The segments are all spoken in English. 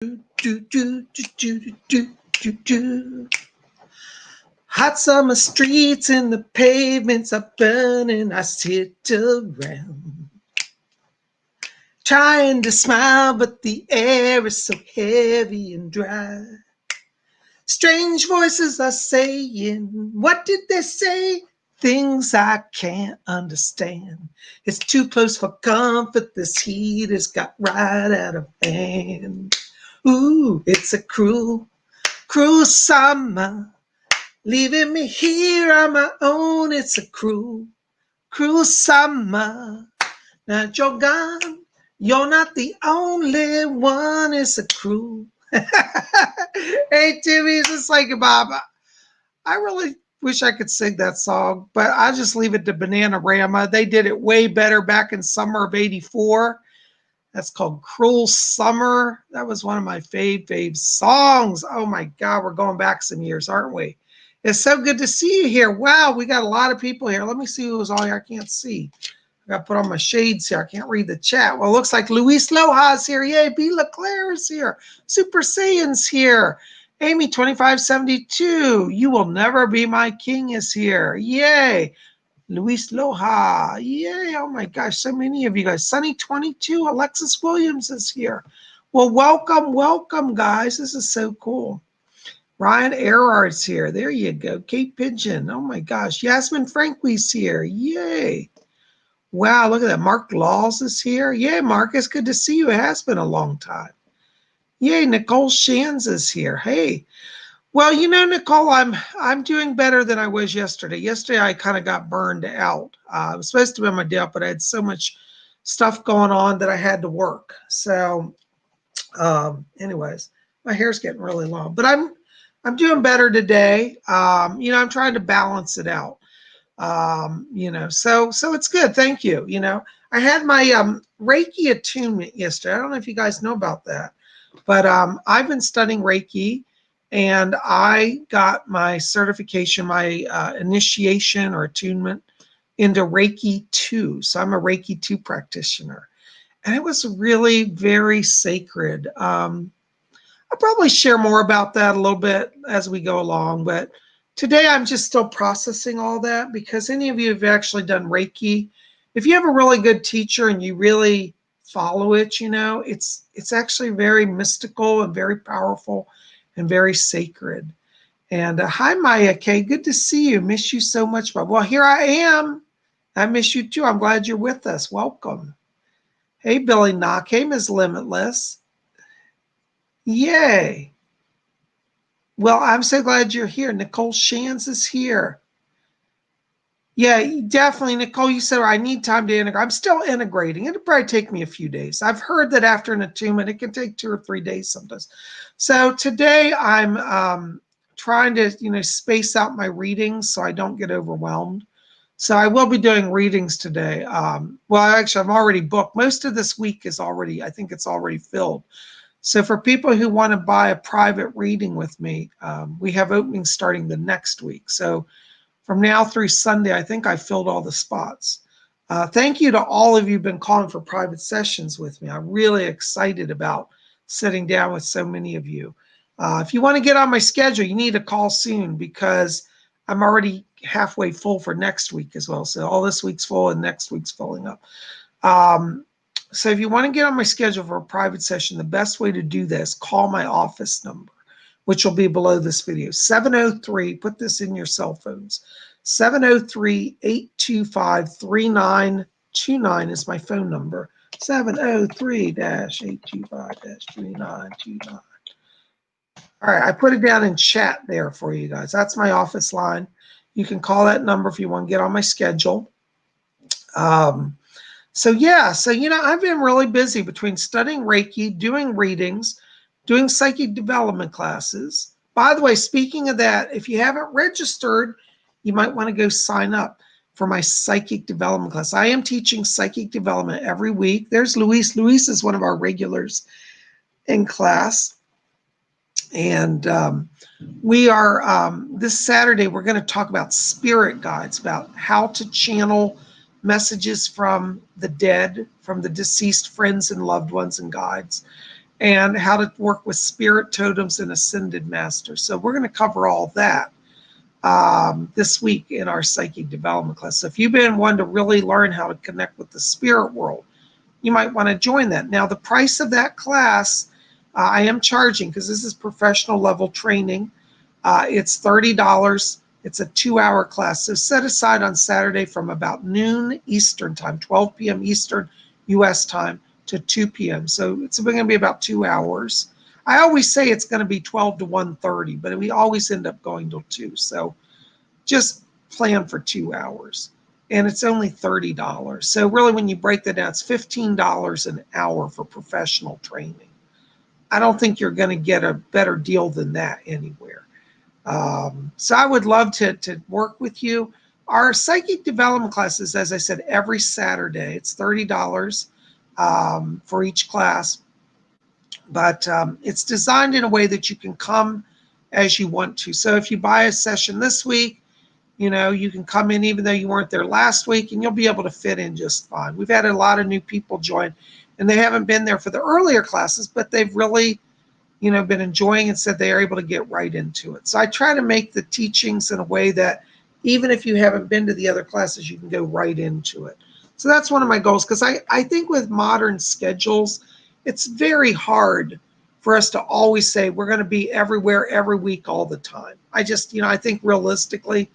Do, do, do, do, do, do, do. Hot summer streets and the pavements are burning. I sit around trying to smile, but the air is so heavy and dry. Strange voices are saying, what did they say? Things I can't understand. It's too close for comfort. This heat has got right out of hand. Ooh, it's a cruel, cruel summer. Leaving me here on my own. It's a cruel, cruel summer. Now that you're gone, you're not the only one. It's a cruel. Hey, Timmy, just like Bob. I really wish I could sing that song, but I'll just leave it to Bananarama. They did it way better back in summer of '84. That's called Cruel Summer. That was one of my fave songs. Oh my God, we're going back some years, aren't we? It's so good to see you here. Wow, we got a lot of people here. Let me see who's all here. I can't see. I got to put on my shades here. I can't read the chat. Well, it looks like Luis Loja's here. Yay, B. LeClaire is here. Super Saiyan's here. Amy 2572. You will never be my king is here. Yay. Luis Loja. Yay. Oh my gosh, so many of you guys. Sunny 22. Alexis Williams is here. Well, welcome, guys. This is so cool. Ryan Erard's here. There you go. Kate Pigeon. Oh my gosh. Yasmin Frankly's here. Yay. Wow, look at that. Mark Laws is here. Yay, Mark. It's good to see you. It has been a long time. Yay, Nicole Shands is here. Hey. Well, you know, Nicole, I'm doing better than I was yesterday. Yesterday, I kind of got burned out. I was supposed to be on my day off, but I had so much stuff going on that I had to work. So, anyways, my hair's getting really long, but I'm doing better today. You know, I'm trying to balance it out. You know, so it's good. Thank you. You know, I had my Reiki attunement yesterday. I don't know if you guys know about that, but I've been studying Reiki. And I got my certification, my initiation or attunement into Reiki 2. So I'm a Reiki 2 practitioner. And it was really very sacred. I'll probably share more about that a little bit as we go along. But today I'm just still processing all that because any of you have actually done Reiki, if you have a really good teacher and you really follow it, you know, it's actually very mystical and very powerful and very sacred. And hi, Maya K. Good to see you. Miss you so much. Well, here I am. I miss you too. I'm glad you're with us. Welcome. Hey, Billy Knock. Hey, Ms. Limitless. Yay. Well, I'm so glad you're here. Nicole Shands is here. Yeah, definitely. Nicole, you said I need time to integrate. I'm still integrating. It'll probably take me a few days. I've heard that after an attunement, it can take 2 or 3 days sometimes. So today I'm trying to, you know, space out my readings so I don't get overwhelmed. So I will be doing readings today. Well, actually, I'm already booked. Most of this week is already, I think it's already filled. So for people who want to buy a private reading with me, we have openings starting the next week. So from now through Sunday, I think I filled all the spots. Thank you to all of you who've been calling for private sessions with me. I'm really excited about sitting down with so many of you. If you want to get on my schedule, you need to call soon because I'm already halfway full for next week as well. So all this week's full and next week's filling up. So if you want to get on my schedule for a private session, the best way to do this, call my office number, which will be below this video. 703, put this in your cell phones. 703-825-3929 is my phone number. 703-825-3929. All right, I put it down in chat there for you guys. That's my office line. You can call that number if you want to get on my schedule. So you know, I've been really busy between studying Reiki, doing readings, doing psychic development classes. By the way, speaking of that, if you haven't registered, you might want to go sign up for my psychic development class. I am teaching psychic development every week. There's Luis. Luis is one of our regulars in class. And we are, this Saturday, we're going to talk about spirit guides, about how to channel messages from the dead, from the deceased friends and loved ones and guides. and how to work with spirit totems and ascended masters. So we're going to cover all that this week in our psychic development class. So if you've been wanting to really learn how to connect with the spirit world, you might want to join that. Now, the price of that class, I am charging because this is professional level training. It's $30. It's a 2-hour class. So set aside on Saturday from about noon Eastern time, 12 p.m. Eastern U.S. time to 2 p.m. So it's going to be about 2 hours. I always say it's going to be 12 to 1:30, but we always end up going till 2. So just plan for 2 hours. And it's only $30. So really, when you break that down, it's $15 an hour for professional training. I don't think you're going to get a better deal than that anywhere. So I would love to work with you. Our psychic development classes, as I said, every Saturday. It's $30 for each class. But it's designed in a way that you can come as you want to. So if you buy a session this week, you can come in even though you weren't there last week, and you'll be able to fit in just fine. We've had a lot of new people join, and they haven't been there for the earlier classes, but they've really, been enjoying and said they are able to get right into it. So I try to make the teachings in a way that even if you haven't been to the other classes, you can go right into it. So that's one of my goals, because I think with modern schedules, it's very hard for us to always say we're going to be everywhere every week all the time. I think realistically,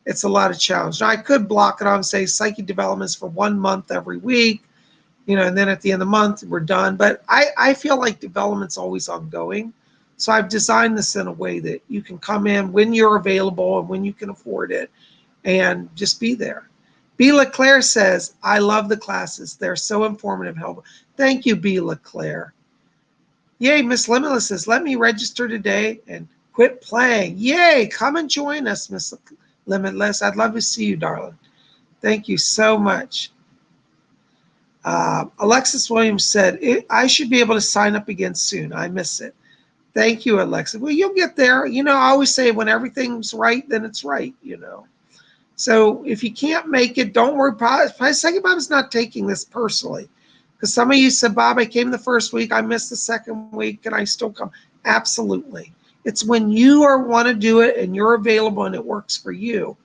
it's a lot of challenge. Now, I could block it on and say psychic development is for 1 month every week, and then at the end of the month, we're done. But I feel like development's always ongoing. So I've designed this in a way that you can come in when you're available and when you can afford it and just be there. B. LeClaire says, I love the classes. They're so informative and helpful. Thank you, B. LeClaire. Yay, Miss Limitless says, let me register today and quit playing. Yay, come and join us, Miss Limitless. I'd love to see you, darling. Thank you so much. Alexis Williams said, I should be able to sign up again soon. I miss it. Thank you, Alexis. Well, you'll get there. I always say when everything's right, then it's right, So if you can't make it, don't worry. Psychic Bob is not taking this personally. Because some of you said, Bob, I came the first week. I missed the second week. Can I still come? Absolutely. It's when you want to do it and you're available and it works for you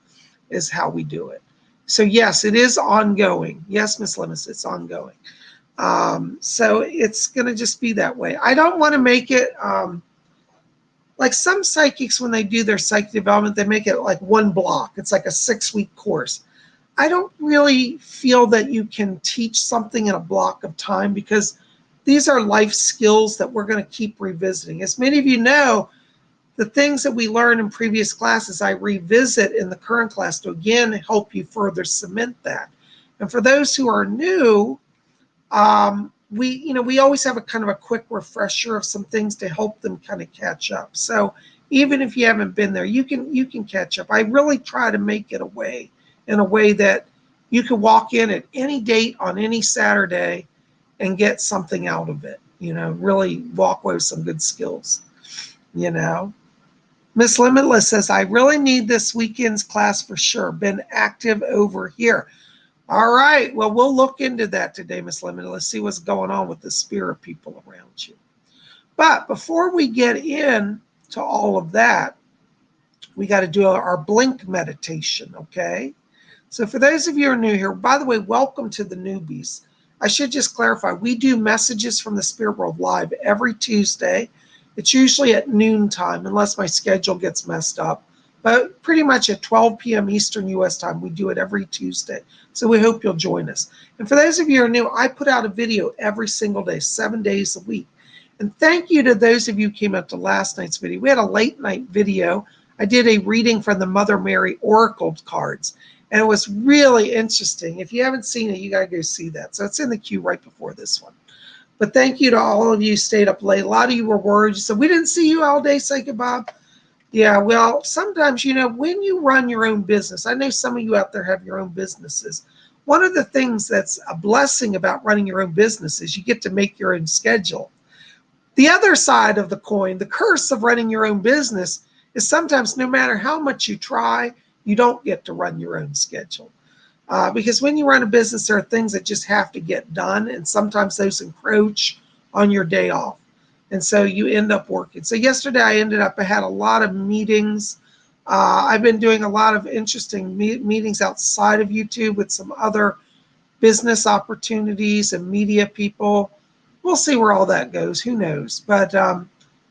is how we do it. So yes, it is ongoing. Yes, Miss Lemus, it's ongoing. So it's going to just be that way. I don't want to make it like some psychics, when they do their psychic development, they make it like one block. It's like a 6-week course. I don't really feel that you can teach something in a block of time, because these are life skills that we're going to keep revisiting. As many of you know, the things that we learned in previous classes, I revisit in the current class to again help you further cement that. And for those who are new, we always have a kind of a quick refresher of some things to help them kind of catch up. So even if you haven't been there, you can catch up. I really try to make it in a way that you can walk in at any date on any Saturday and get something out of it. Really walk away with some good skills. Miss Limitless says, I really need this weekend's class for sure. Been active over here. All right. Well, we'll look into that today, Miss Limitless. See what's going on with the spirit people around you. But before we get in to all of that, we got to do our blink meditation, okay? So for those of you who are new here, by the way, welcome to the newbies. I should just clarify, we do messages from the spirit world live every Tuesday. It's usually at noon time, unless my schedule gets messed up. But pretty much at 12 p.m. Eastern U.S. time, we do it every Tuesday. So we hope you'll join us. And for those of you who are new, I put out a video every single day, 7 days a week. And thank you to those of you who came out to last night's video. We had a late night video. I did a reading from the Mother Mary Oracle cards. And it was really interesting. If you haven't seen it, you got to go see that. So it's in the queue right before this one. But thank you to all of you who stayed up late. A lot of you were worried. You said, we didn't see you all day, Psychic Bob. Yeah, well, sometimes, when you run your own business, I know some of you out there have your own businesses. One of the things that's a blessing about running your own business is you get to make your own schedule. The other side of the coin, the curse of running your own business, is sometimes no matter how much you try, you don't get to run your own schedule. Because when you run a business, there are things that just have to get done, and sometimes those encroach on your day off. And so you end up working. So yesterday I had a lot of meetings. I've been doing a lot of interesting meetings outside of YouTube with some other business opportunities and media people. We'll see where all that goes. Who knows? But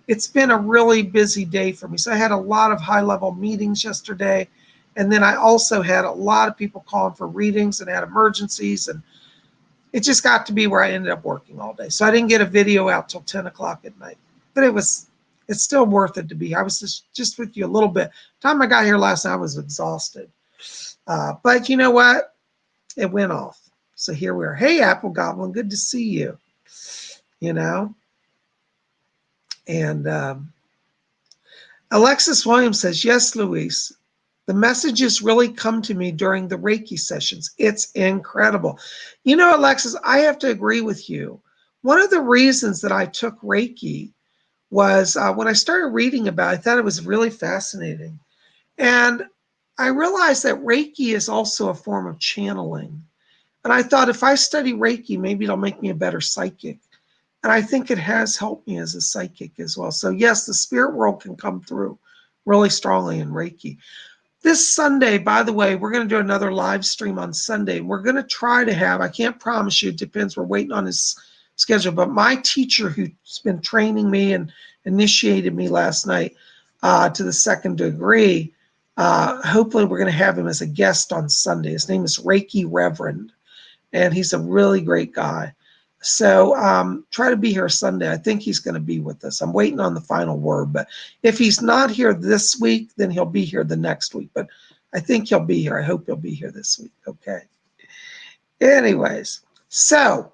it's been a really busy day for me. So I had a lot of high-level meetings yesterday. And then I also had a lot of people calling for readings and had emergencies. And it just got to be where I ended up working all day. So I didn't get a video out till 10 o'clock at night. But it's still worth it to be. I was just with you a little bit. The time I got here last night, I was exhausted. But you know what? It went off. So here we are. Hey, Apple Goblin, good to see you. You know? And Alexis Williams says, yes, Luis, the messages really come to me during the Reiki sessions. It's incredible. You know, Alexis, I have to agree with you. One of the reasons that I took Reiki was when I started reading about it, I thought it was really fascinating. And I realized that Reiki is also a form of channeling. And I thought if I study Reiki, maybe it'll make me a better psychic. And I think it has helped me as a psychic as well. So yes, the spirit world can come through really strongly in Reiki. This Sunday, by the way, we're going to do another live stream on Sunday. We're going to try to have, I can't promise you, it depends. We're waiting on his schedule. But my teacher who's been training me and initiated me last night to the second degree, hopefully we're going to have him as a guest on Sunday. His name is Reiki Reverend, and he's a really great guy. So try to be here Sunday. I think he's going to be with us. I'm waiting on the final word. But if he's not here this week, then he'll be here the next week. But I think he'll be here. I hope he'll be here this week. Okay. Anyways, so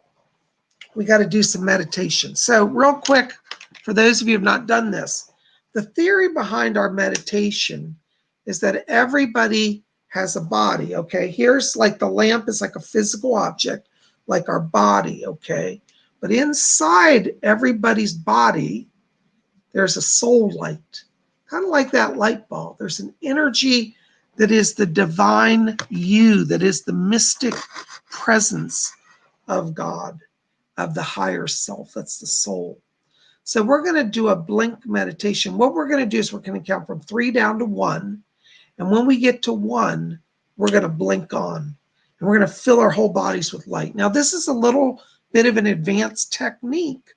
we got to do some meditation. So real quick, for those of you who have not done this, the theory behind our meditation is that everybody has a body. Okay. Here's like the lamp is like a physical object, like our body, okay? But inside everybody's body, there's a soul light, kind of like that light bulb. There's an energy that is the divine you, that is the mystic presence of God, of the higher self. That's the soul. So we're going to do a blink meditation. What we're going to do is we're going to count from 3 down to 1. And when we get to 1, we're going to blink on. And we're going to fill our whole bodies with light. Now, this is a little bit of an advanced technique,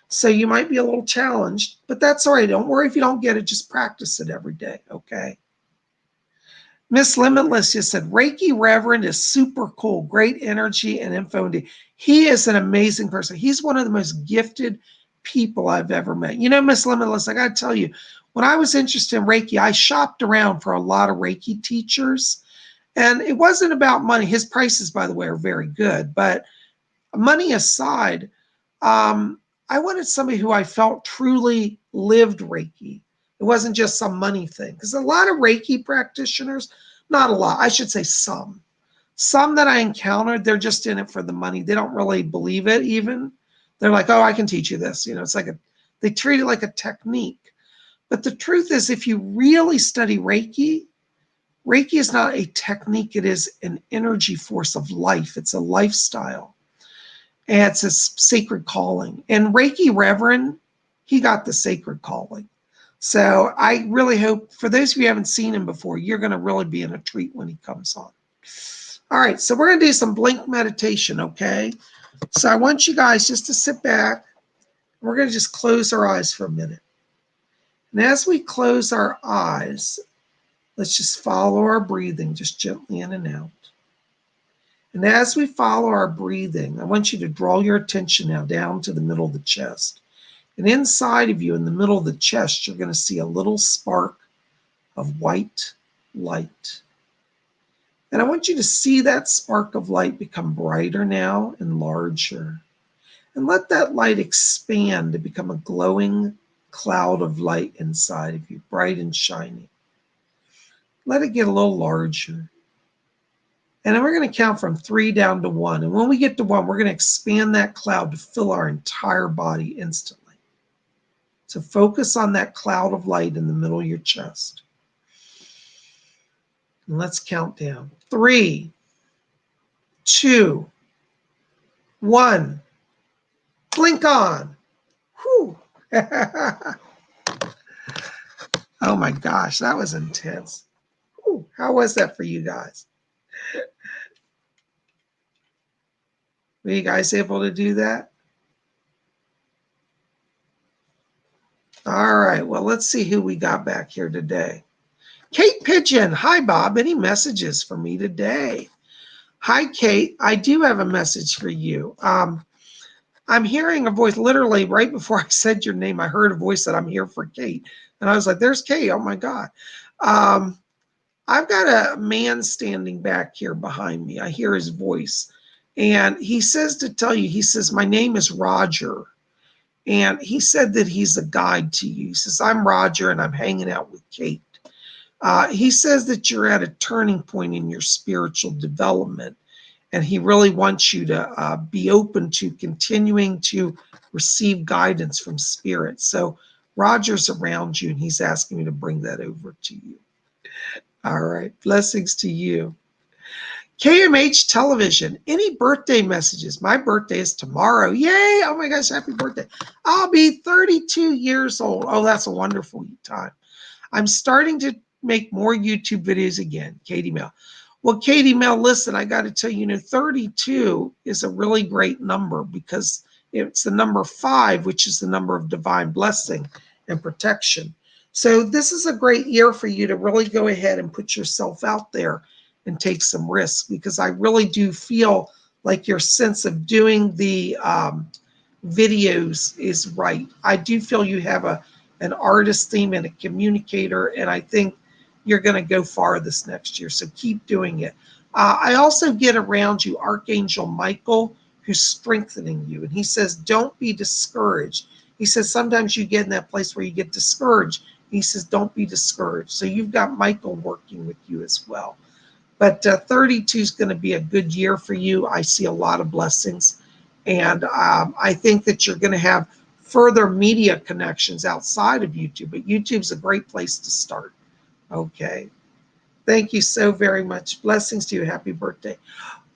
so you might be a little challenged, but that's all right. Don't worry if you don't get it. Just practice it every day, okay? Miss Limitless just said, Reiki Reverend is super cool. Great energy and info. He is an amazing person. He's one of the most gifted people I've ever met. You know, Miss Limitless, I got to tell you, when I was interested in Reiki, I shopped around for a lot of Reiki teachers. And it wasn't about money. His prices, by the way, are very good. But money aside, I wanted somebody who I felt truly lived Reiki. It wasn't just some money thing. Because a lot of Reiki practitioners, not a lot, I should say some that I encountered, they're just in it for the money. They don't really believe it even. They're like, oh, I can teach you this. You know, it's like they treat it like a technique. But the truth is, if you really study Reiki is not a technique. It is an energy force of life. It's a lifestyle. And it's a sacred calling. And Reiki Reverend, he got the sacred calling. So I really hope, for those of you who haven't seen him before, you're going to really be in a treat when he comes on. All right, so we're going to do some blink meditation, okay? So I want you guys just to sit back. We're going to just close our eyes for a minute. And as we close our eyes, let's just follow our breathing, just gently in and out. And as we follow our breathing, I want you to draw your attention now down to the middle of the chest. And inside of you, in the middle of the chest, you're going to see a little spark of white light. And I want you to see that spark of light become brighter now and larger. And let that light expand to become a glowing cloud of light inside of you, bright and shiny. Let it get a little larger. And then we're going to count from 3 down to 1. And when we get to 1, we're going to expand that cloud to fill our entire body instantly. So focus on that cloud of light in the middle of your chest. And let's count down. 3, 2, 1. Blink on. Whew. Oh my gosh, that was intense. Ooh, how was that for you guys? Were you guys able to do that? All right, well, let's see who we got back here today. Kate Pigeon. Hi, Bob. Any messages for me today? Hi, Kate. I do have a message for you. I'm hearing a voice literally right before I said your name. I heard a voice that I'm here for Kate. And I was like, there's Kate. Oh, my God. I've got a man standing back here behind me. I hear his voice. And he says to tell you, he says, my name is Roger. And he said that he's a guide to you. He says, I'm Roger and I'm hanging out with Kate. He says that you're at a turning point in your spiritual development. And he really wants you to be open to continuing to receive guidance from spirit. So Roger's around you and he's asking me to bring that over to you. All right. Blessings to you. KMH Television. Any birthday messages? My birthday is tomorrow. Yay. Oh my gosh. Happy birthday. I'll be 32 years old. Oh, that's a wonderful time. I'm starting to make more YouTube videos again. Katie Mel. Well, Katie Mel, listen, I got to tell you, 32 is a really great number because it's the number 5, which is the number of divine blessing and protection. So this is a great year for you to really go ahead and put yourself out there and take some risks, because I really do feel like your sense of doing the videos is right. I do feel you have an artist theme and a communicator, and I think you're going to go far this next year. So keep doing it. I also get around you Archangel Michael, who's strengthening you. And he says, don't be discouraged. He says, sometimes you get in that place where you get discouraged. He says, don't be discouraged. So you've got Michael working with you as well. But 32 is going to be a good year for you. I see a lot of blessings. And I think that you're going to have further media connections outside of YouTube. But YouTube's a great place to start. Okay. Thank you so very much. Blessings to you. Happy birthday.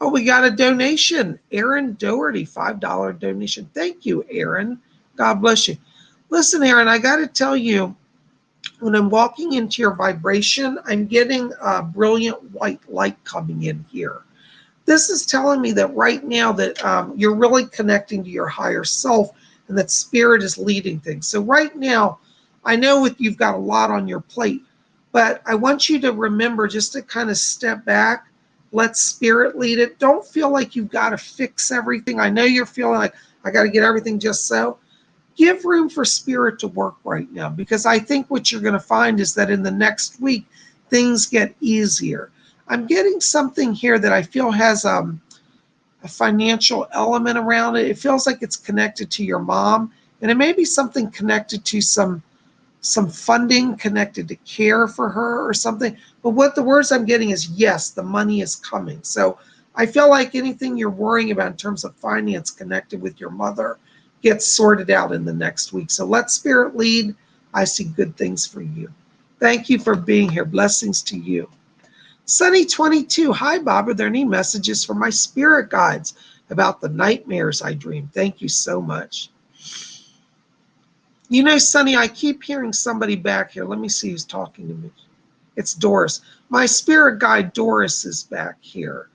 Oh, we got a donation. Aaron Doherty, $5 donation. Thank you, Aaron. God bless you. Listen, Aaron, I got to tell you, when I'm walking into your vibration, I'm getting a brilliant white light coming in here. This is telling me that right now that you're really connecting to your higher self and that spirit is leading things. So right now, I know you've got a lot on your plate, but I want you to remember just to kind of step back, let spirit lead it. Don't feel like you've got to fix everything. I know you're feeling like I got to get everything just so. Give room for spirit to work right now, because I think what you're going to find is that in the next week, things get easier. I'm getting something here that I feel has a financial element around it. It feels like it's connected to your mom, and it may be something connected to some funding connected to care for her or something. But what the words I'm getting is, yes, the money is coming. So I feel like anything you're worrying about in terms of finance connected with your mother gets sorted out in the next week. So let spirit lead. I see good things for you. Thank you for being here. Blessings to you. Sunny22, hi, Bob. Are there any messages for my spirit guides about the nightmares I dream? Thank you so much. Sunny, I keep hearing somebody back here. Let me see who's talking to me. It's Doris. My spirit guide, Doris, is back here.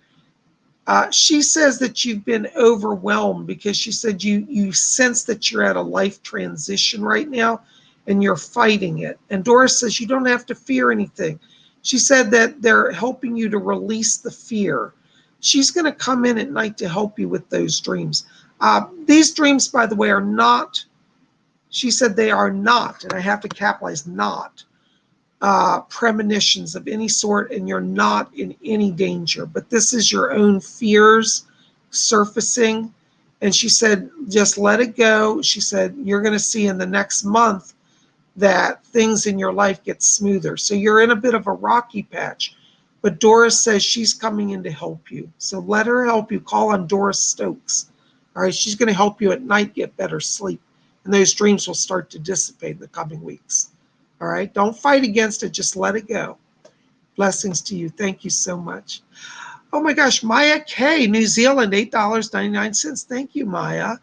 She says that you've been overwhelmed because she said you sense that you're at a life transition right now and you're fighting it. And Doris says you don't have to fear anything. She said that they're helping you to release the fear. She's going to come in at night to help you with those dreams. These dreams, by the way, are not, she said they are not, and I have to capitalize not, premonitions of any sort, and you're not in any danger. But this is your own fears surfacing. And she said, just let it go. She said, you're going to see in the next month that things in your life get smoother. So you're in a bit of a rocky patch. But Doris says she's coming in to help you. So let her help you. Call on Doris Stokes. All right, she's going to help you at night get better sleep. And those dreams will start to dissipate in the coming weeks. All right, don't fight against it. Just let it go. Blessings to you. Thank you so much. Oh my gosh, Maya K, New Zealand, $8.99. Thank you, Maya.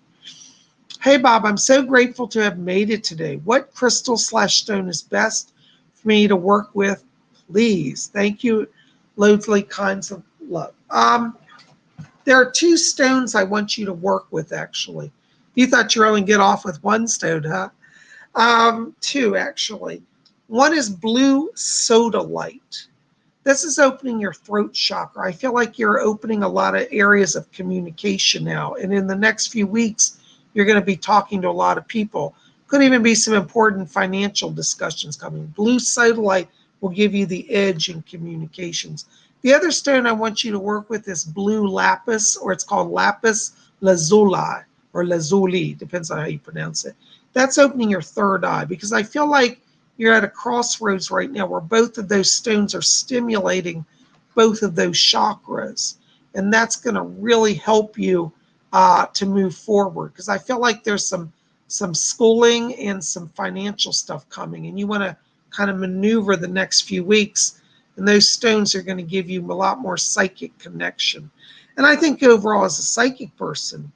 Hey, Bob, I'm so grateful to have made it today. What crystal/stone is best for me to work with? Please. Thank you. Loathly kinds of love. There are two stones I want you to work with, actually. You thought you were only get off with one stone, huh? Two, actually. One is blue sodalite. This is opening your throat chakra. I feel like you're opening a lot of areas of communication now. And in the next few weeks, you're going to be talking to a lot of people. Could even be some important financial discussions coming. Blue sodalite will give you the edge in communications. The other stone I want you to work with is blue lapis, or it's called lapis lazuli or lazuli, depends on how you pronounce it. That's opening your third eye, because I feel like you're at a crossroads right now where both of those stones are stimulating both of those chakras. And that's going to really help you to move forward, because I feel like there's some schooling and some financial stuff coming, and you want to kind of maneuver the next few weeks. And those stones are going to give you a lot more psychic connection. And I think overall, as a psychic person,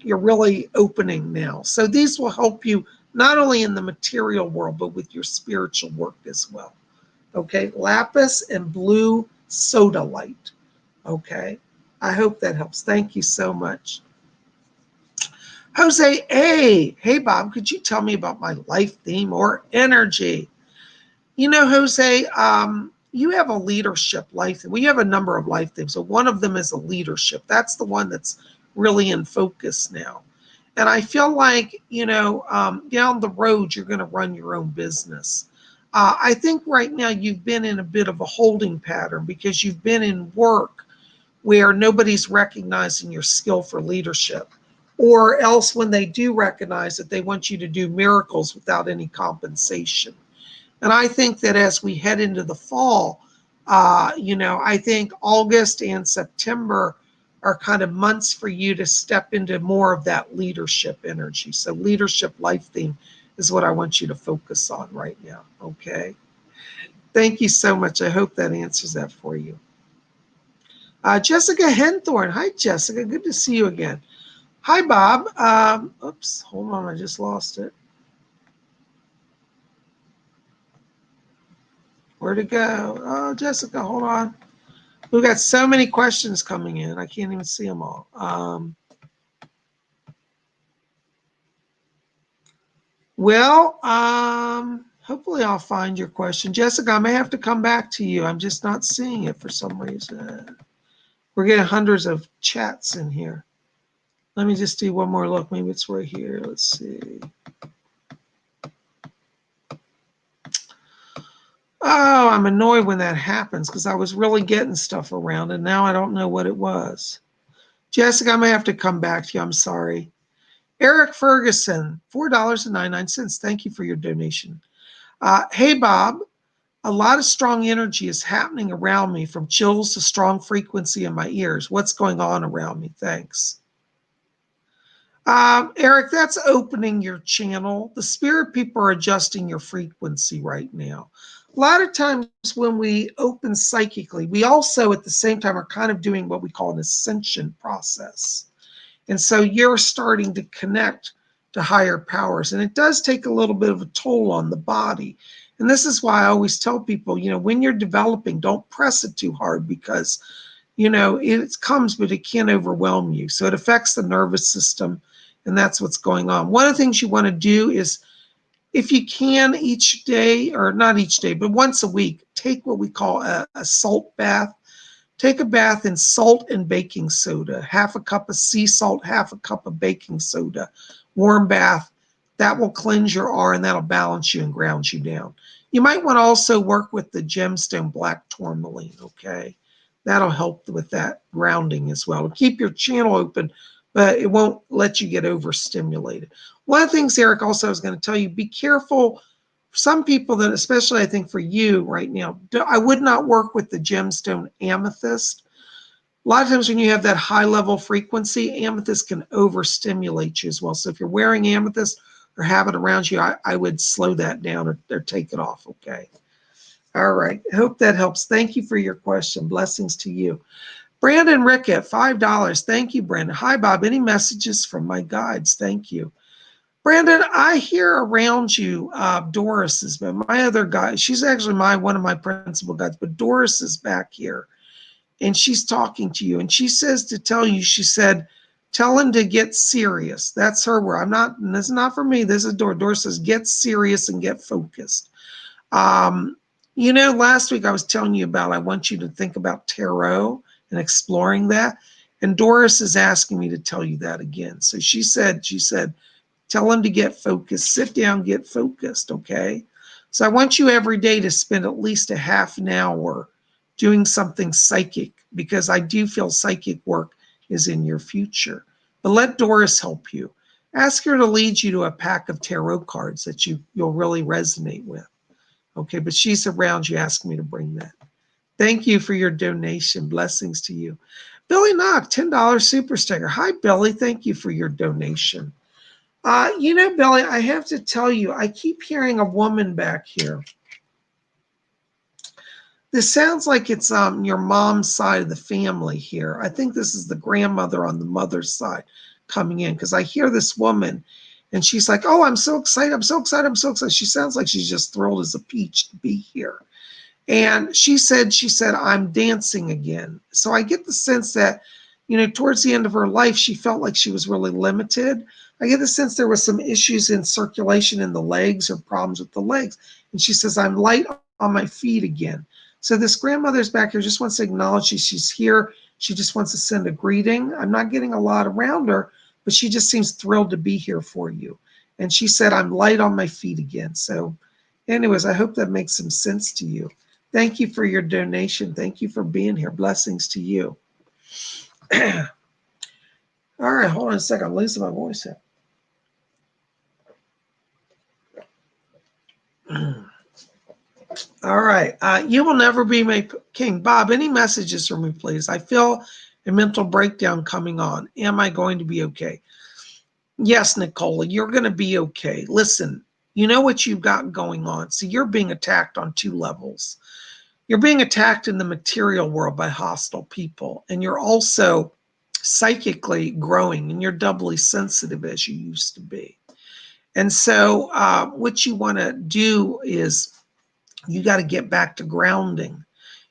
you're really opening now. So these will help you not only in the material world, but with your spiritual work as well. Okay, lapis and blue sodalite. Okay, I hope that helps. Thank you so much. Jose, hey, Bob, could you tell me about my life theme or energy? You know, Jose, you have a leadership life theme. We have a number of life themes. So one of them is a leadership. That's the one that's really in focus now. And I feel like, down the road, you're going to run your own business. I think right now you've been in a bit of a holding pattern because you've been in work where nobody's recognizing your skill for leadership. Or else when they do recognize it, they want you to do miracles without any compensation. And I think that as we head into the fall, I think August and September are kind of months for you to step into more of that leadership energy. So leadership life theme is what I want you to focus on right now. Okay. Thank you so much. I hope that answers that for you. Jessica Henthorn. Hi, Jessica. Good to see you again. Hi, Bob. Oops, hold on. I just lost it. Where'd it go? Oh, Jessica, hold on. We've got so many questions coming in. I can't even see them all. Hopefully I'll find your question. Jessica, I may have to come back to you. I'm just not seeing it for some reason. We're getting hundreds of chats in here. Let me just do one more look. Maybe it's right here. Let's see. Oh, I'm annoyed when that happens because I was really getting stuff around and now I don't know what it was. Jessica, I may have to come back to you. I'm sorry. Eric Ferguson, $4.99. Thank you for your donation. Hey, Bob, a lot of strong energy is happening around me, from chills to strong frequency in my ears. What's going on around me? Thanks. Eric, that's opening your channel. The spirit people are adjusting your frequency right now. A lot of times when we open psychically, we also at the same time are kind of doing what we call an ascension process. And so you're starting to connect to higher powers. And it does take a little bit of a toll on the body. And this is why I always tell people, when you're developing, don't press it too hard because, it comes, but it can overwhelm you. So it affects the nervous system. And that's what's going on. One of the things you want to do is, if you can each day, or not each day, but once a week, take what we call a salt bath. Take a bath in salt and baking soda, half a cup of sea salt, half a cup of baking soda, warm bath. That will cleanse your aura and that'll balance you and ground you down. You might want to also work with the gemstone black tourmaline, okay? That'll help with that grounding as well. It'll keep your channel open, but it won't let you get overstimulated. One of the things, Eric, also I was going to tell you, be careful. Some people that, especially I think for you right now, I would not work with the gemstone amethyst. A lot of times when you have that high level frequency, amethyst can overstimulate you as well. So if you're wearing amethyst or have it around you, I would slow that down or take it off, okay? All right, I hope that helps. Thank you for your question. Blessings to you. Brandon Rickett, $5. Thank you, Brandon. Hi, Bob. Any messages from my guides? Thank you. Brandon, I hear around you, Doris is my other guide. She's actually one of my principal guides, but Doris is back here and she's talking to you. And she says to tell you, she said, tell him to get serious. That's her word. This is not for me. This is Doris. Doris says, get serious and get focused. Last week I was telling you about, I want you to think about tarot and exploring that. And Doris is asking me to tell you that again. So she said, tell him to get focused, sit down, get focused, okay? So I want you every day to spend at least a half an hour doing something psychic, because I do feel psychic work is in your future. But let Doris help you. Ask her to lead you to a pack of tarot cards that you'll really resonate with. Okay, but she's around you. Ask me to bring that. Thank you for your donation. Blessings to you. Billy Knock, $10 super sticker. Hi, Billy. Thank you for your donation. Billy, I have to tell you, I keep hearing a woman back here. This sounds like it's your mom's side of the family here. I think this is the grandmother on the mother's side coming in, because I hear this woman and she's like, oh, I'm so excited. I'm so excited. I'm so excited. She sounds like she's just thrilled as a peach to be here. And she said, I'm dancing again. So I get the sense that, towards the end of her life, she felt like she was really limited. I get the sense there was some issues in circulation in the legs or problems with the legs. And she says, I'm light on my feet again. So this grandmother's back here just wants to acknowledge she's here. She just wants to send a greeting. I'm not getting a lot around her, but she just seems thrilled to be here for you. And she said, I'm light on my feet again. So anyways, I hope that makes some sense to you. Thank you for your donation. Thank you for being here. Blessings to you. All right, hold on a second. I'm losing my voice here. All right. You will never be my king. Bob, any messages for me, please? I feel a mental breakdown coming on. Am I going to be okay? Yes, Nicola, you're going to be okay. Listen, you know what you've got going on. So you're being attacked on two levels. You're being attacked in the material world by hostile people, and you're also psychically growing, and you're doubly sensitive as you used to be. And so what you want to do is you got to get back to grounding.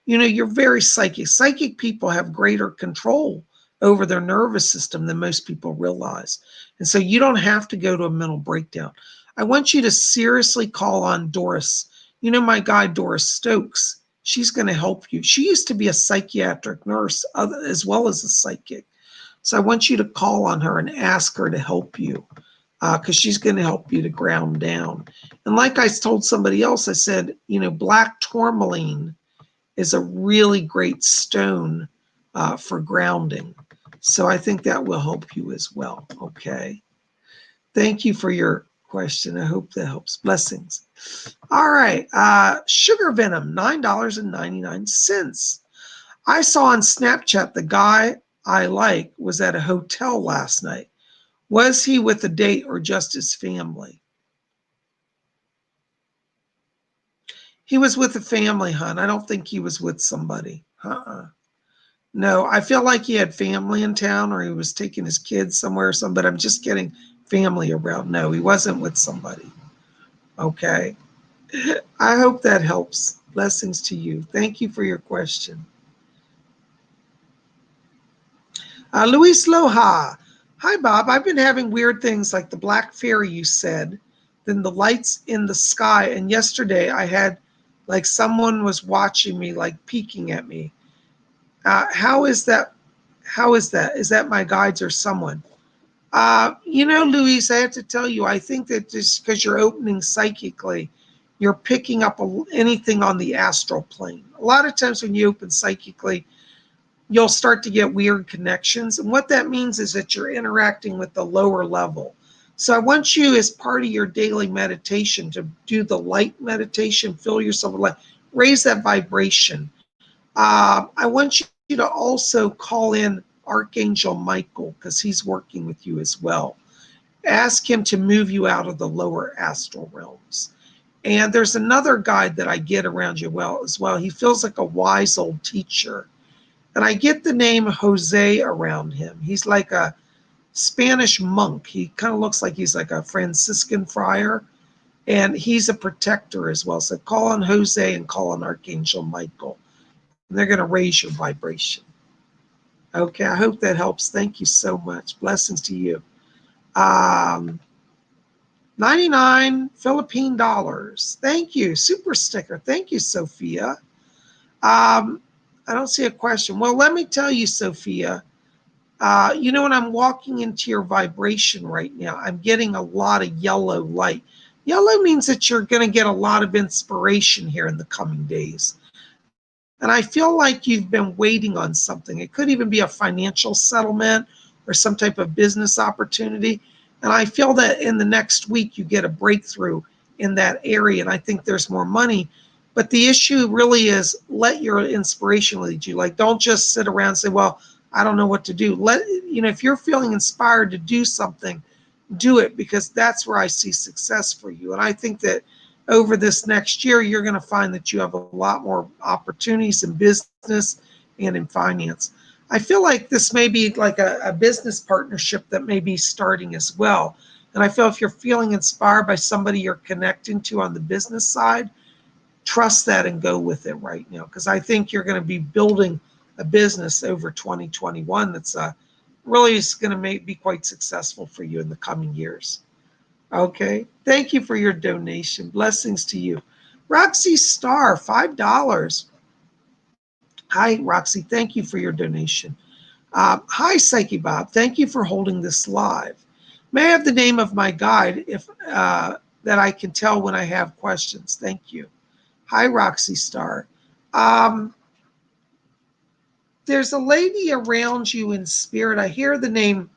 You're very psychic. Psychic people have greater control over their nervous system than most people realize. And so you don't have to go to a mental breakdown. I want you to seriously call on Doris. My guide, Doris Stokes. She's going to help you. She used to be a psychiatric nurse as well as a psychic. So I want you to call on her and ask her to help you, because she's going to help you to ground down. And like I told somebody else, I said, black tourmaline is a really great stone for grounding. So I think that will help you as well. Okay. Thank you for your question. I hope that helps. Blessings. All right. Sugar Venom, $9.99. I saw on Snapchat the guy I like was at a hotel last night. Was he with a date or just his family? He was with a family, hon. I don't think he was with somebody. No, I feel like he had family in town, or he was taking his kids somewhere or something, but I'm just getting family around. No, he wasn't with somebody. Okay. I hope that helps. Blessings to you. Thank you for your question. Luis Loja. Hi, Bob. I've been having weird things like the black fairy you said, then the lights in the sky. And yesterday I had like someone was watching me, like peeking at me. How is that? How is that? Is that my guides or someone? Luis, I have to tell you, I think that just because you're opening psychically, you're picking up anything on the astral plane. A lot of times when you open psychically, you'll start to get weird connections. And what that means is that you're interacting with the lower level. So I want you, as part of your daily meditation, to do the light meditation, fill yourself with light, raise that vibration. I want you to also call in Archangel Michael, because he's working with you as well. Ask him to move you out of the lower astral realms. And there's another guide that I get around you as well. He feels like a wise old teacher. And I get the name Jose around him. He's like a Spanish monk. He kind of looks like he's like a Franciscan friar, and he's a protector as well. So call on Jose and call on Archangel Michael, and they're going to raise your vibration. Okay, I hope that helps. Thank you so much. Blessings to you. 99 Philippine dollars. Thank you. Super sticker. Thank you, Sophia. I don't see a question. Well, let me tell you, Sophia, when I'm walking into your vibration right now, I'm getting a lot of yellow light. Yellow means that you're going to get a lot of inspiration here in the coming days. And I feel like you've been waiting on something. It could even be a financial settlement or some type of business opportunity. And I feel that in the next week, you get a breakthrough in that area. And I think there's more money. But the issue really is let your inspiration lead you. Like, don't just sit around and say, well, I don't know what to do. If you're feeling inspired to do something, do it, because that's where I see success for you. And I think that over this next year, you're going to find that you have a lot more opportunities in business and in finance. I feel like this may be like a business partnership that may be starting as well. And I feel if you're feeling inspired by somebody you're connecting to on the business side, trust that and go with it right now. Because I think you're going to be building a business over 2021 that's really is going to be quite successful for you in the coming years. Okay. Thank you for your donation. Blessings to you. Roxy Star, $5. Hi, Roxy. Thank you for your donation. Hi, Psyche Bob. Thank you for holding this live. May I have the name of my guide if that I can tell when I have questions? Thank you. Hi, Roxy Star. There's a lady around you in spirit. I hear the name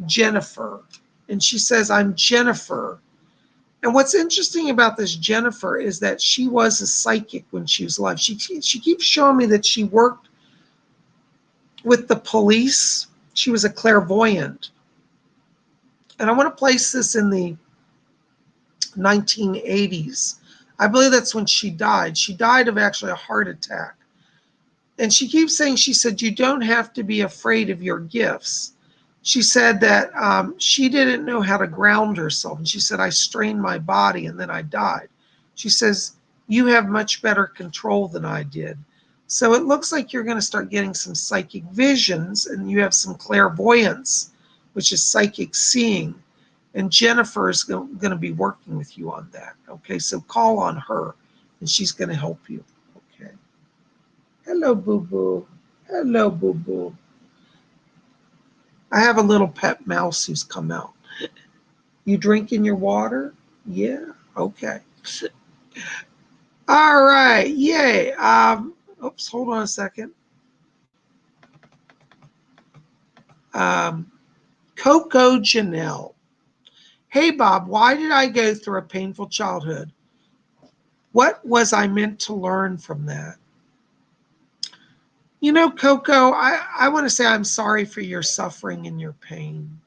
Jennifer, and she says, I'm Jennifer. And what's interesting about this Jennifer is that she was a psychic when she was alive. She keeps showing me that she worked with the police. She was a clairvoyant. And I want to place this in the 1980s. I believe that's when she died. She died of actually a heart attack. And she keeps saying, she said, you don't have to be afraid of your gifts. She said that she didn't know how to ground herself. And she said, I strained my body and then I died. She says, you have much better control than I did. So it looks like you're going to start getting some psychic visions, and you have some clairvoyance, which is psychic seeing. And Jennifer is going to be working with you on that. Okay, so call on her and she's going to help you. Okay. Hello, boo-boo. Hello, boo-boo. I have a little pet mouse who's come out. You drinking your water? Yeah. Okay. All right. Yay. Oops. Hold on a second. Coco Janelle. Hey, Bob. Why did I go through a painful childhood? What was I meant to learn from that? Coco, I want to say I'm sorry for your suffering and your pain.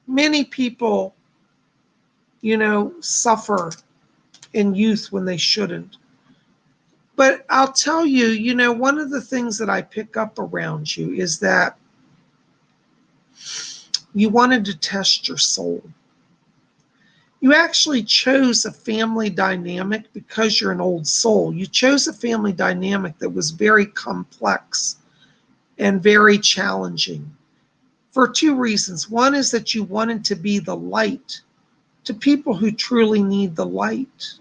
Many people, suffer in youth when they shouldn't. But I'll tell you, one of the things that I pick up around you is that you wanted to test your soul. You actually chose a family dynamic because you're an old soul. You chose a family dynamic that was very complex and very challenging for two reasons. One is that you wanted to be the light to people who truly need the light.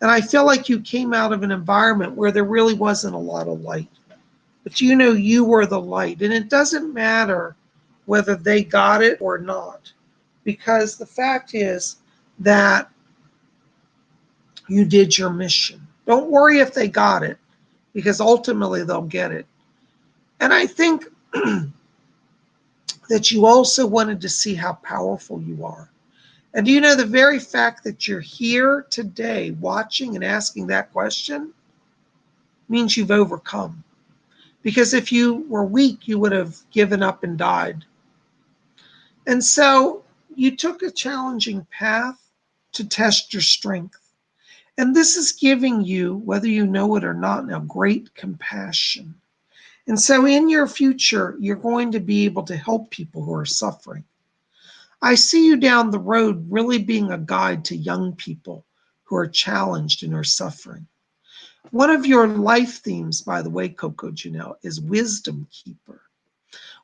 And I feel like you came out of an environment where there really wasn't a lot of light. But you were the light. And it doesn't matter whether they got it or not. Because the fact is that you did your mission. Don't worry if they got it, because ultimately they'll get it. And I think that you also wanted to see how powerful you are. And the very fact that you're here today watching and asking that question means you've overcome. Because if you were weak, you would have given up and died. And so you took a challenging path to test your strength. And this is giving you, whether you know it or not now, great compassion. And so in your future, you're going to be able to help people who are suffering. I see you down the road really being a guide to young people who are challenged and are suffering. One of your life themes, by the way, Coco Janelle, is wisdom keeper.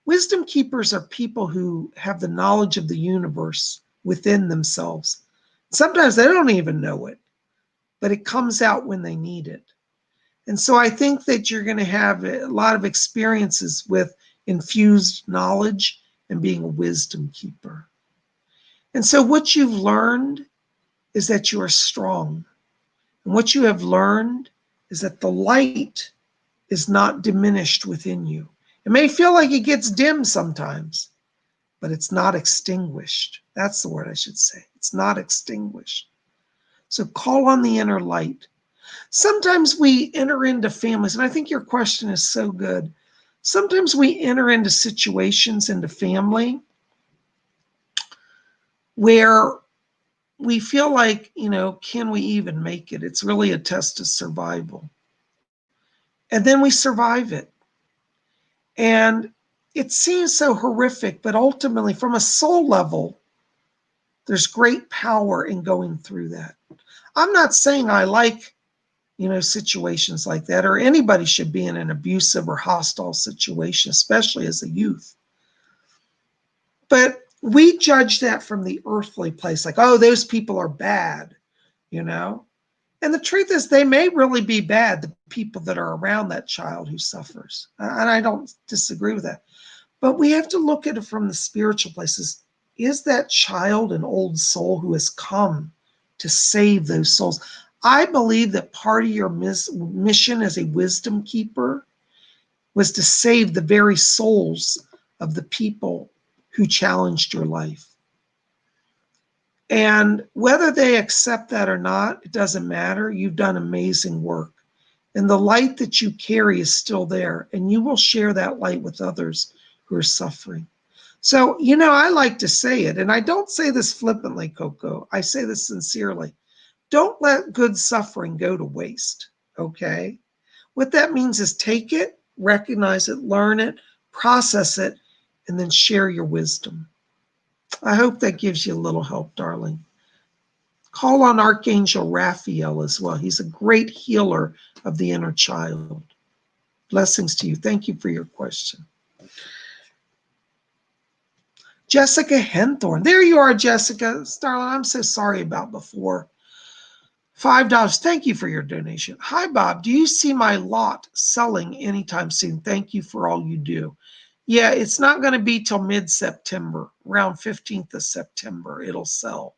Wisdom keepers are people who have the knowledge of the universe within themselves. Sometimes they don't even know it, but it comes out when they need it. And so I think that you're going to have a lot of experiences with infused knowledge and being a wisdom keeper. And so what you've learned is that you are strong. And what you have learned is that the light is not diminished within you. It may feel like it gets dim sometimes, but it's not extinguished. That's the word I should say. It's not extinguished. So call on the inner light. Sometimes we enter into families, and I think your question is so good. Sometimes we enter into situations, into family, where we feel like, can we even make it? It's really a test of survival. And then we survive it. And it seems so horrific, but ultimately, from a soul level, there's great power in going through that. I'm not saying I like, situations like that, or anybody should be in an abusive or hostile situation, especially as a youth. But we judge that from the earthly place, like, oh, those people are bad, And the truth is, they may really be bad, the people that are around that child who suffers. And I don't disagree with that. But we have to look at it from the spiritual places. Is that child an old soul who has come to save those souls? I believe that part of your mission as a wisdom keeper was to save the very souls of the people who challenged your life. And whether they accept that or not, it doesn't matter. You've done amazing work. And the light that you carry is still there. And you will share that light with others who are suffering. So, I like to say it, and I don't say this flippantly, Coco. I say this sincerely. Don't let good suffering go to waste, okay? What that means is take it, recognize it, learn it, process it, and then share your wisdom. I hope that gives you a little help, darling. Call on Archangel Raphael as well. He's a great healer of the inner child. Blessings to you. Thank you for your question. Jessica Henthorne. There you are, Jessica. Darling, I'm so sorry about before. $5. Thank you for your donation. Hi, Bob. Do you see my lot selling anytime soon? Thank you for all you do. Yeah, it's not going to be till mid-September, around 15th of September, it'll sell.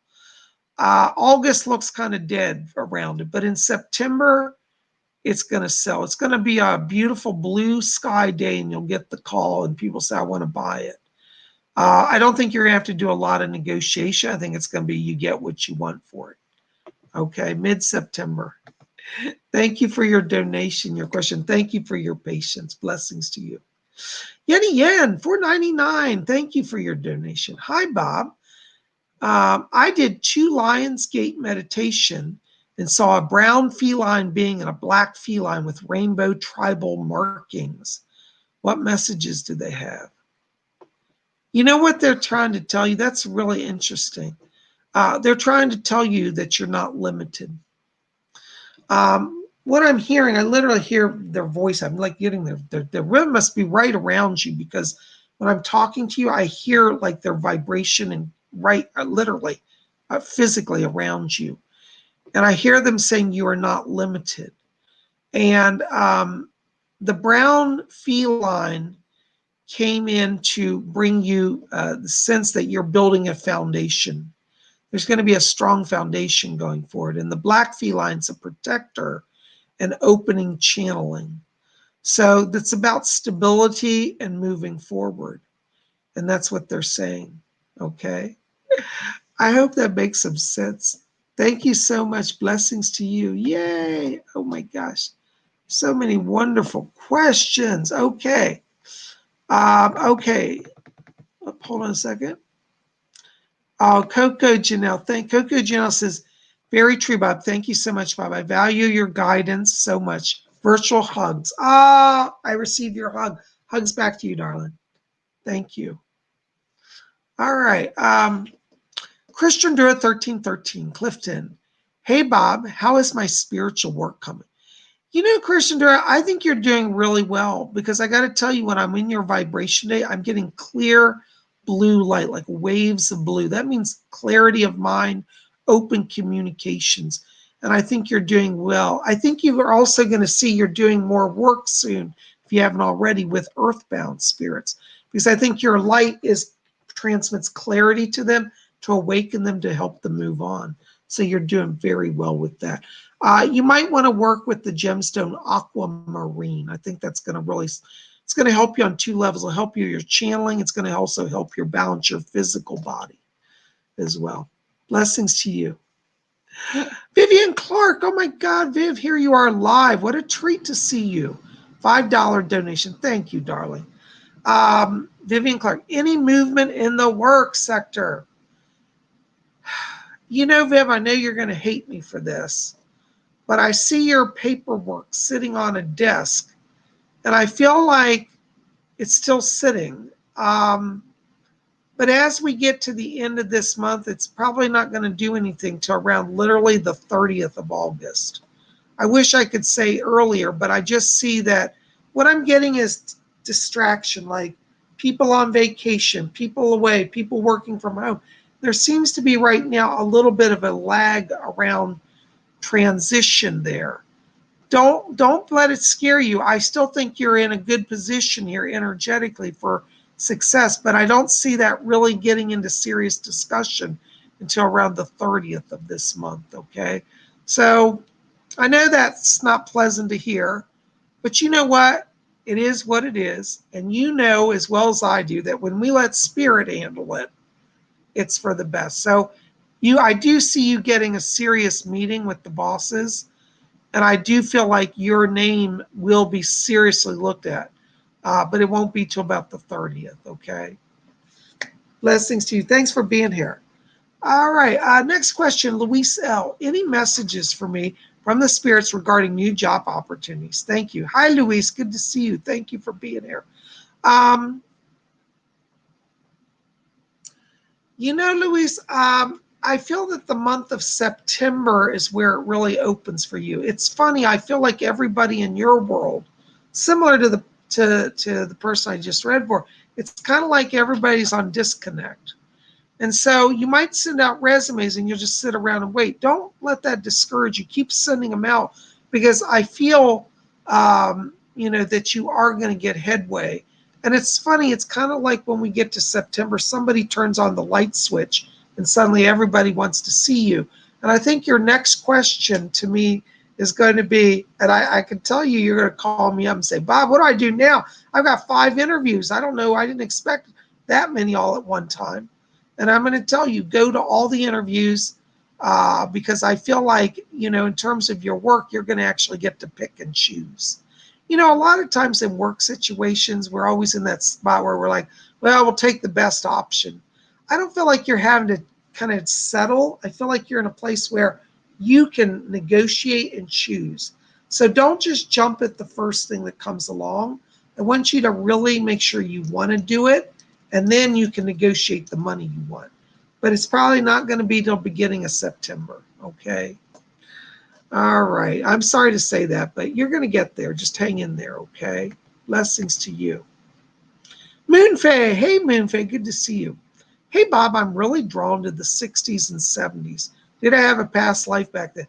August looks kind of dead around it, but in September, it's going to sell. It's going to be a beautiful blue sky day, and you'll get the call, and people say, I want to buy it. I don't think you're going to have to do a lot of negotiation. I think it's going to be you get what you want for it. Okay, mid-September. Thank you for your donation, your question. Thank you for your patience. Blessings to you. Yenny Yen, $4.99. Thank you for your donation. Hi, Bob. I did 2 Lions Gate meditation and saw a brown feline being and a black feline with rainbow tribal markings. What messages do they have? You know what they're trying to tell you? That's really interesting. They're trying to tell you that you're not limited. What I'm hearing, I literally hear their voice. I'm like getting their rhythm must be right around you, because when I'm talking to you, I hear like their vibration and literally, physically around you. And I hear them saying you are not limited. And the brown feline came in to bring you the sense that you're building a foundation. There's going to be a strong foundation going forward. And the black feline's a protector and opening channeling. So that's about stability and moving forward. And that's what they're saying. Okay. I hope that makes some sense. Thank you so much. Blessings to you. Yay. Oh my gosh. So many wonderful questions. Okay. Okay. Hold on a second. Oh, Coco Janelle. Coco Janelle says, Very true, Bob. Thank you so much, Bob. I value your guidance so much. Virtual hugs. Ah, I receive your hug. Hugs back to you, darling. Thank you. All right. Christian Dura 1313, Clifton. Hey, Bob, how is my spiritual work coming? You know, Christian Dura, I think you're doing really well because I got to tell you, when I'm in your vibration day, I'm getting clear blue light, like waves of blue. That means clarity of mind, open communications. And I think you're doing well. I think you are also going to see you're doing more work soon, if you haven't already, with earthbound spirits, because I think your light transmits clarity to them to awaken them to help them move on. So you're doing very well with that. You might want to work with the gemstone aquamarine. I think that's going to really, it's going to help you on two levels. It'll help you your channeling. It's going to also help you balance your physical body as well. Blessings to you. Vivian Clark. Oh my God, Viv, here you are live. What a treat to see you. $5 donation. Thank you, darling. Vivian Clark, any movement in the work sector? You know, Viv, I know you're going to hate me for this, but I see your paperwork sitting on a desk, and I feel like it's still sitting. But as we get to the end of this month, it's probably not going to do anything till around literally the 30th of August. I wish I could say earlier, but I just see that what I'm getting is distraction, like people on vacation, people away, people working from home. There seems to be right now a little bit of a lag around transition there. Don't let it scare you. I still think you're in a good position here energetically for success, but I don't see that really getting into serious discussion until around the 30th of this month, okay? So I know that's not pleasant to hear, but you know what? It is what it is. And you know as well as I do that when we let spirit handle it, it's for the best. So I do see you getting a serious meeting with the bosses, and I do feel like your name will be seriously looked at, but it won't be till about the 30th, okay? Blessings to you. Thanks for being here. All right, next question, Luis L. Any messages for me from the spirits regarding new job opportunities? Thank you. Hi, Luis. Good to see you. Thank you for being here. You know, Luis, I feel that the month of September is where it really opens for you. It's funny. I feel like everybody in your world, similar to the person I just read for, it's kind of like everybody's on disconnect. And so you might send out resumes and you'll just sit around and wait. Don't let that discourage you. Keep sending them out, because I feel, that you are going to get headway. And it's funny. It's kind of like when we get to September, somebody turns on the light switch and suddenly everybody wants to see you. And I think your next question to me is going to be, and I can tell you, you're going to call me up and say, Bob, what do I do now? I've got 5 interviews. I don't know. I didn't expect that many all at one time. And I'm going to tell you, go to all the interviews, because I feel like, in terms of your work, you're going to actually get to pick and choose. A lot of times in work situations, we're always in that spot where we're like, well, we'll take the best option. I don't feel like you're having to kind of settle. I feel like you're in a place where you can negotiate and choose. So don't just jump at the first thing that comes along. I want you to really make sure you want to do it, and then you can negotiate the money you want. But it's probably not going to be till beginning of September, okay? All right. I'm sorry to say that, but you're going to get there. Just hang in there, okay? Blessings to you. Moonfae. Hey, Moonfae. Good to see you. Hey, Bob, I'm really drawn to the 60s and 70s. Did I have a past life back then?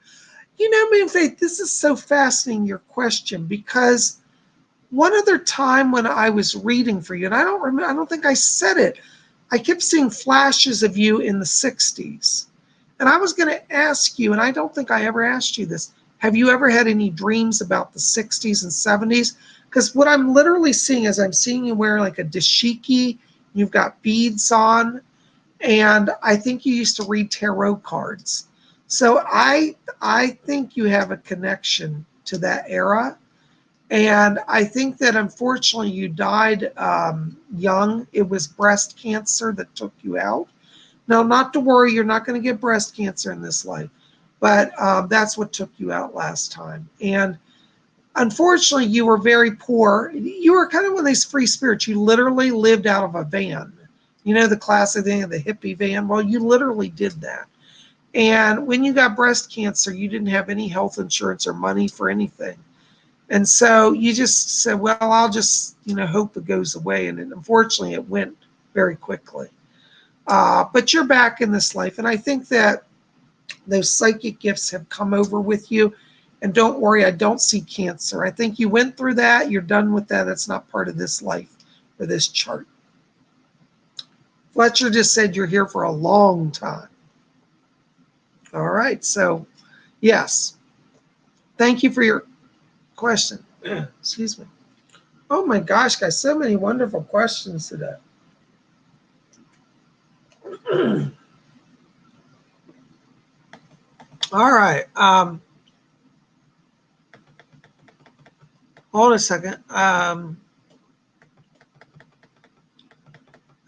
Moonfae, this is so fascinating, your question, because one other time when I was reading for you, and I don't think I said it, I kept seeing flashes of you in the 60s. And I was going to ask you, and I don't think I ever asked you this, have you ever had any dreams about the 60s and 70s? Because what I'm literally seeing is I'm seeing you wear like a dashiki, you've got beads on, and I think you used to read tarot cards. So I think you have a connection to that era. And I think that unfortunately you died young. It was breast cancer that took you out. Now, not to worry, you're not going to get breast cancer in this life. But that's what took you out last time. And unfortunately, you were very poor. You were kind of one of these free spirits. You literally lived out of a van. You know, the classic thing of the hippie van? Well, you literally did that. And when you got breast cancer, you didn't have any health insurance or money for anything. And so you just said, well, I'll just, hope it goes away. And unfortunately, it went very quickly. But you're back in this life. And I think that those psychic gifts have come over with you. And don't worry, I don't see cancer. I think you went through that. You're done with that. That's not part of this life or this chart. Fletcher just said you're here for a long time. All right. So, yes. Thank you for your question. Excuse me. Oh my gosh, guys, so many wonderful questions today. All right. Hold a second. I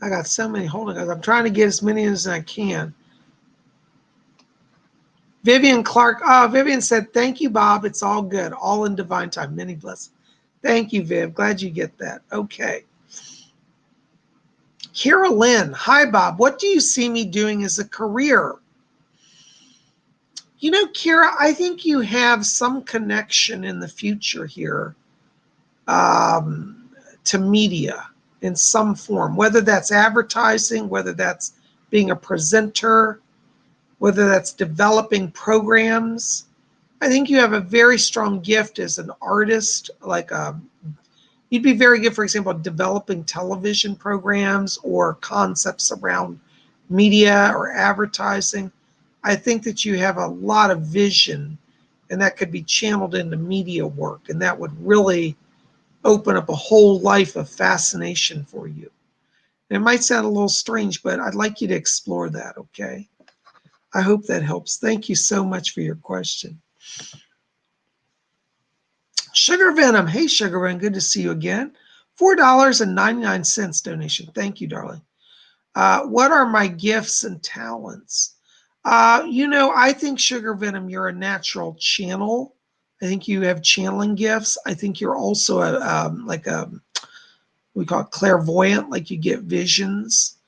got so many holding. I'm trying to get as many as I can. Vivian Clark. Oh, Vivian said, thank you, Bob. It's all good. All in divine time. Many blessings. Thank you, Viv. Glad you get that. Okay. Kira Lynn. Hi, Bob. What do you see me doing as a career? You know, Kira, I think you have some connection in the future here to media in some form, whether that's advertising, whether that's being a presenter, whether that's developing programs. I think you have a very strong gift as an artist, you'd be very good, for example, developing television programs or concepts around media or advertising. I think that you have a lot of vision, and that could be channeled into media work, and that would really open up a whole life of fascination for you. And it might sound a little strange, but I'd like you to explore that, okay? I hope that helps. Thank you so much for your question. Sugar Venom. Hey, Sugar Venom. Good to see you again. $4.99 donation. Thank you, darling. What are my gifts and talents? I think, Sugar Venom, you're a natural channel. I think you have channeling gifts. I think you're also we call it clairvoyant, like you get visions.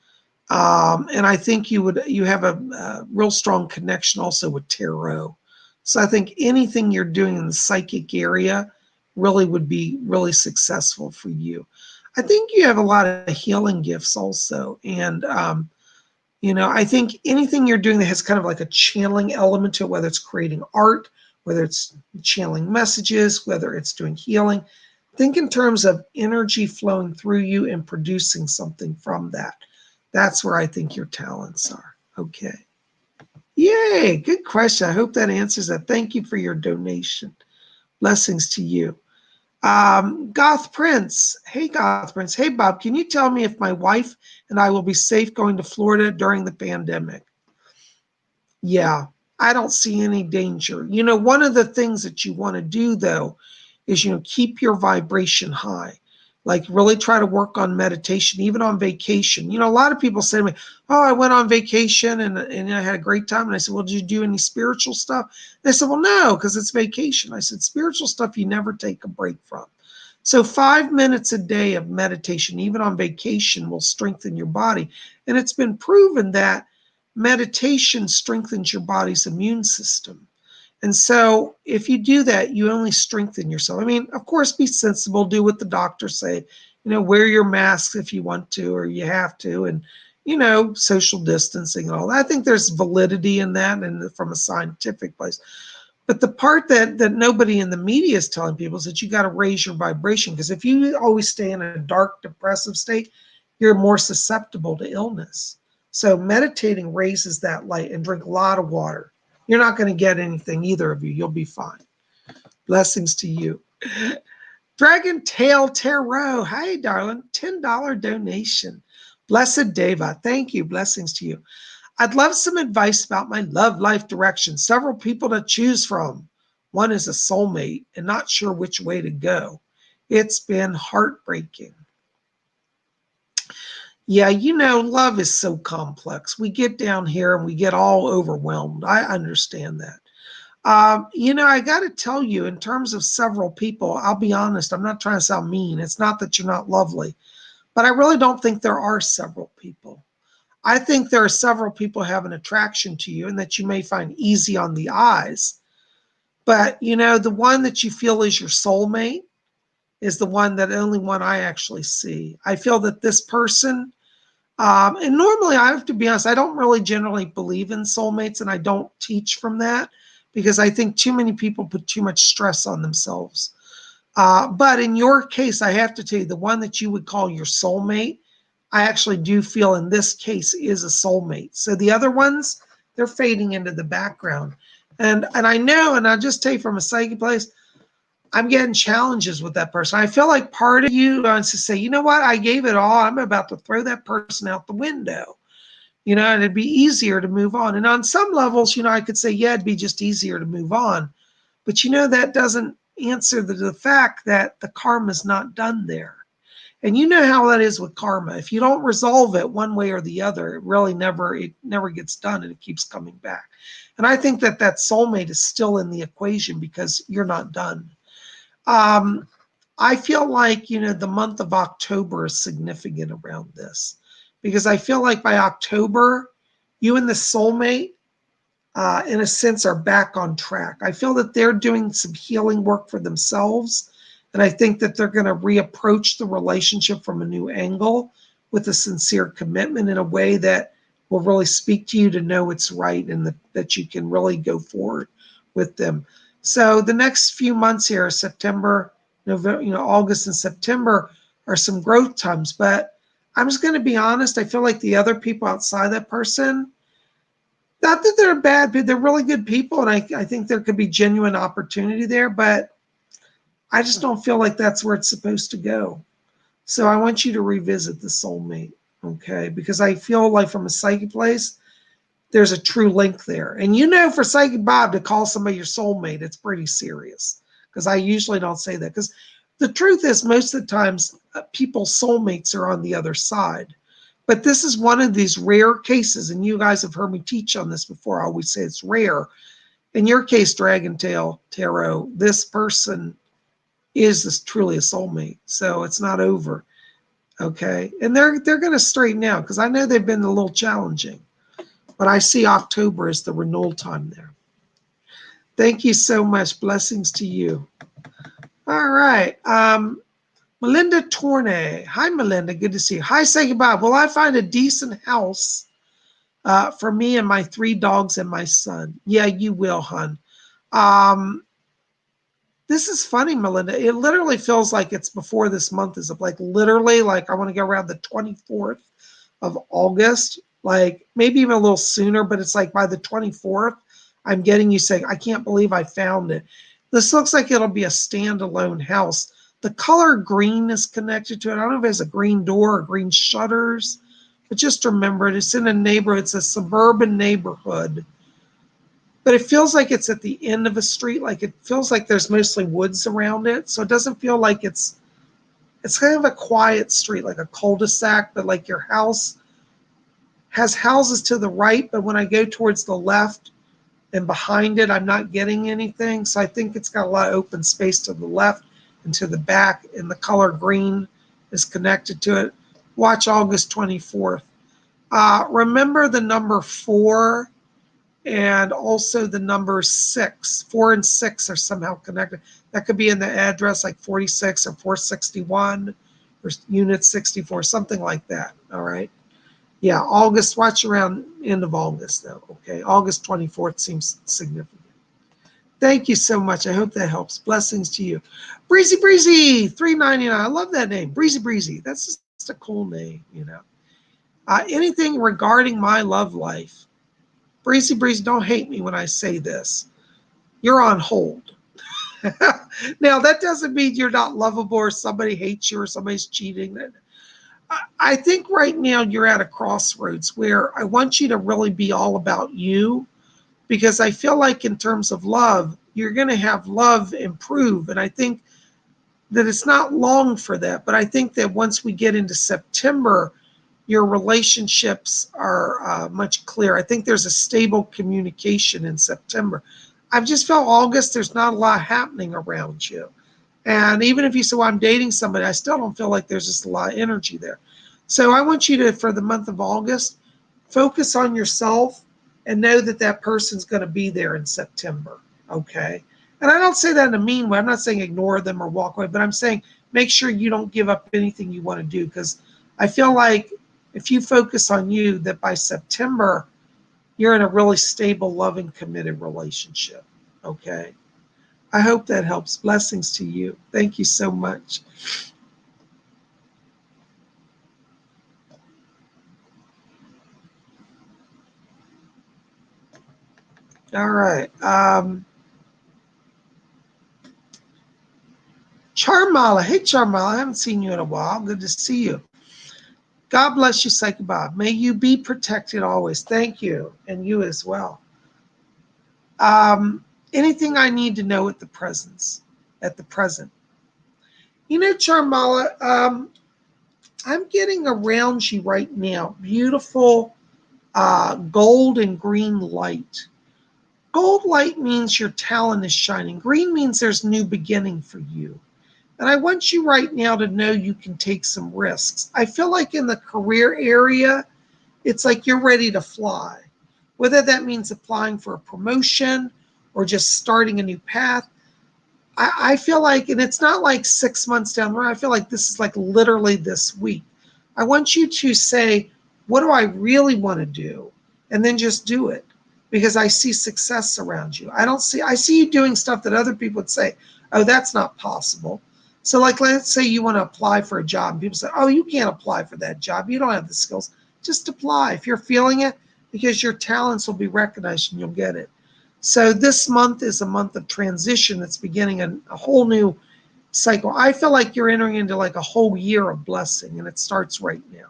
And I think you have a real strong connection also with tarot. So I think anything you're doing in the psychic area really would be really successful for you. I think you have a lot of healing gifts also. And, I think anything you're doing that has kind of like a channeling element to it, whether it's creating art, whether it's channeling messages, whether it's doing healing, think in terms of energy flowing through you and producing something from that. That's where I think your talents are. Okay. Yay. Good question. I hope that answers that. Thank you for your donation. Blessings to you. Goth Prince. Hey, Goth Prince. Hey, Bob, can you tell me if my wife and I will be safe going to Florida during the pandemic? Yeah, I don't see any danger. One of the things that you want to do, though, is, keep your vibration high. Like really try to work on meditation, even on vacation. A lot of people say to me, oh, I went on vacation and I had a great time. And I said, well, did you do any spiritual stuff? They said, well, no, because it's vacation. I said, spiritual stuff you never take a break from. So 5 minutes a day of meditation, even on vacation, will strengthen your body. And it's been proven that meditation strengthens your body's immune system. And so if you do that, you only strengthen yourself. I mean, of course, be sensible, do what the doctors say, wear your mask if you want to, or you have to, and, social distancing and all that. I think there's validity in that and from a scientific place. But the part that nobody in the media is telling people is that you got to raise your vibration, because if you always stay in a dark, depressive state, you're more susceptible to illness. So meditating raises that light, and drink a lot of water. You're not going to get anything, either of you. You'll be fine. Blessings to you. Dragon Tail Tarot. Hi, darling. $10 donation. Blessed Deva. Thank you. Blessings to you. I'd love some advice about my love life direction. Several people to choose from. One is a soulmate and not sure which way to go. It's been heartbreaking. Yeah, love is so complex. We get down here and we get all overwhelmed. I understand that. I got to tell you, in terms of several people, I'll be honest, I'm not trying to sound mean. It's not that you're not lovely, but I really don't think there are several people. I think there are several people who have an attraction to you and that you may find easy on the eyes. But, the one that you feel is your soulmate is the one that only one I actually see. I feel that this person, and normally I have to be honest, I don't really generally believe in soulmates and I don't teach from that because I think too many people put too much stress on themselves. But in your case, I have to tell you, the one that you would call your soulmate, I actually do feel in this case is a soulmate. So the other ones, they're fading into the background. And I know, and I'll just tell you from a psychic place, I'm getting challenges with that person. I feel like part of you wants to say, you know what, I gave it all. I'm about to throw that person out the window, and it'd be easier to move on. And on some levels, I could say, yeah, it'd be just easier to move on. But, that doesn't answer the fact that the karma's not done there. And you know how that is with karma. If you don't resolve it one way or the other, it never gets done and it keeps coming back. And I think that soulmate is still in the equation because you're not done. I feel like, the month of October is significant around this because I feel like by October, you and the soulmate, in a sense, are back on track. I feel that they're doing some healing work for themselves. And I think that they're going to reapproach the relationship from a new angle with a sincere commitment in a way that will really speak to you to know it's right and that you can really go forward with them. So the next few months here, September, November, August and September are some growth times. But I'm just going to be honest. I feel like the other people outside that person, not that they're bad, but they're really good people. And I think there could be genuine opportunity there, but I just don't feel like that's where it's supposed to go. So I want you to revisit the soulmate, okay? Because I feel like from a psychic place, there's a true link there. And for Psychic Bob to call somebody your soulmate, it's pretty serious. Because I usually don't say that. Because the truth is, most of the times, people's soulmates are on the other side. But this is one of these rare cases, and you guys have heard me teach on this before. I always say it's rare. In your case, Dragon Tail Tarot, this person is this truly a soulmate. So it's not over. Okay. And they're going to straighten out because I know they've been a little challenging. But I see October as the renewal time there. Thank you so much. Blessings to you. All right. Melinda Tornay. Hi, Melinda. Good to see you. Hi, Psychic Bob. Will I find a decent house for me and my 3 dogs and my son? Yeah, you will, hon. This is funny, Melinda. It literally feels like it's before this month is up. Like literally, like I want to go around the 24th of August, like maybe even a little sooner, but it's like by the 24th, I'm getting you saying, I can't believe I found it. This looks like it'll be a standalone house. The color green is connected to it. I don't know if it has a green door or green shutters, but just remember it. It's in a neighborhood. It's a suburban neighborhood. But it feels like it's at the end of a street. Like it feels like there's mostly woods around it. So it doesn't feel like it's kind of a quiet street, like a cul-de-sac, but like your house has houses to the right. But when I go towards the left and behind it, I'm not getting anything. So I think it's got a lot of open space to the left and to the back. And the color green is connected to it. Watch August 24th. Remember the number 4 and also the number 6. 4 and 6 are somehow connected. That could be in the address like 46 or 461 or unit 64, something like that. All right. Yeah, August, watch around end of August though. Okay. August 24th seems significant. Thank you so much. I hope that helps. Blessings to you. Breezy Breezy, $3.99. I love that name. Breezy Breezy. That's just a cool name, anything regarding my love life. Breezy Breezy, don't hate me when I say this. You're on hold. Now, that doesn't mean you're not lovable or somebody hates you or somebody's cheating. I think right now you're at a crossroads where I want you to really be all about you because I feel like in terms of love, you're going to have love improve. And I think that it's not long for that. But I think that once we get into September, your relationships are much clearer. I think there's a stable communication in September. I've just felt August, there's not a lot happening around you. And even if you say, well, I'm dating somebody, I still don't feel like there's just a lot of energy there. So I want you to, for the month of August, focus on yourself and know that that person's going to be there in September. Okay. And I don't say that in a mean way. I'm not saying ignore them or walk away, but I'm saying make sure you don't give up anything you want to do. Because I feel like if you focus on you, that by September, you're in a really stable, loving, committed relationship. Okay. I hope that helps. Blessings to you. Thank you so much. All right. Charmala. Hey, Charmala. I haven't seen you in a while. Good to see you. God bless you, Psychic Bob. May you be protected always. Thank you. And you as well. Anything I need to know at the present. You know, Charmala, I'm getting around you right now beautiful gold and green light. Gold light means your talent is shining. Green means there's new beginning for you. And I want you right now to know you can take some risks. I feel like in the career area, it's like you're ready to fly. Whether that means applying for a promotion or just starting a new path. I feel like, and it's not like 6 months down the road, I feel like this is like literally this week. I want you to say, what do I really want to do? And then just do it. Because I see success around you. I see you doing stuff that other people would say, oh, that's not possible. So like, let's say you want to apply for a job and people say, oh, you can't apply for that job. You don't have the skills. Just apply if you're feeling it, because your talents will be recognized and you'll get it. So this month is a month of transition. It's beginning a whole new cycle. I feel like you're entering into like a whole year of blessing, and it starts right now.